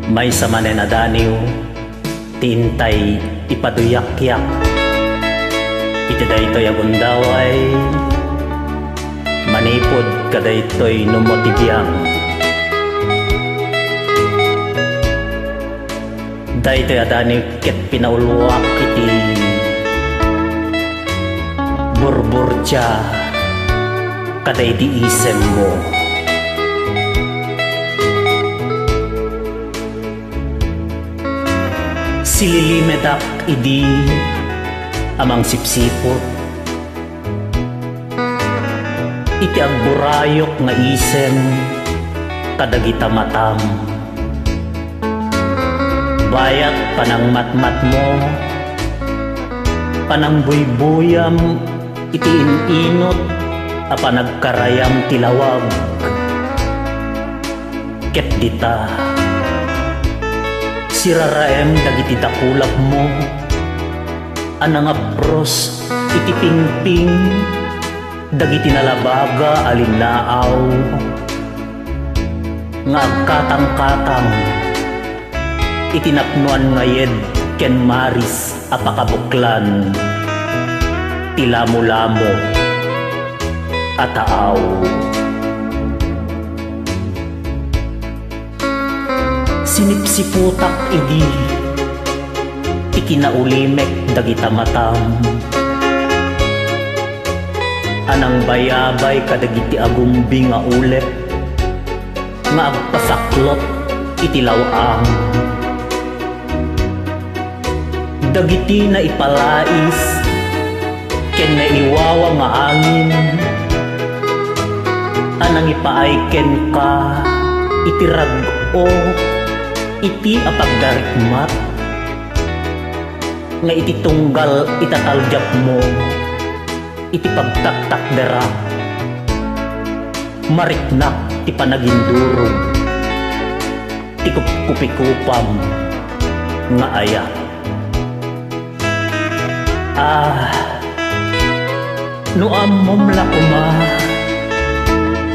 May sa manenadaniw, tiintay ipaduyak-yak. Iti daytoy agundaway, manipod kadaytoy numotibiyang. Daytoy adaniw ket pinaulwak iti burburtya kaday di isem mo. Sililimedak idi amang sipsipot, iti agburayok nga isem kadagita matam. Bayat panang matmat mo, panang buybuyam iti ininot a panagkarayam tilawag. Ket dita siraraem dagiti dakulap mo, anang apros iti pingping dagiti nalabaga alinlaaw nga agkatang-katang itinapnuan ngayed ken maris apakabuklan tilamo-lamo ataaw. Sinipsiputak idi ikinaulimek dagita matam, anang bayabay kadagiti agumbi nga ulep nga agpasaklot iti lawang. Dagiti na ipalais ken naiwawa nga angin, anang ipaayken ka iti rag-o iti apagdarikmat nga iti tunggal itataljap mo iti pagtaktak dera mariknak ti panagindurog ti kupikupam nga aya. Noam momla kuma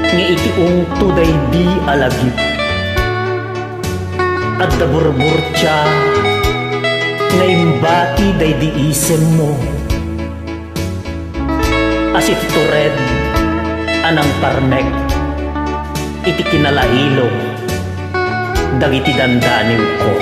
nga iti ungto day di alagip at daburburtya nga imbati day di isem mo, as iti tured anang parmek iti kinalailog dagiti dandaniw ko.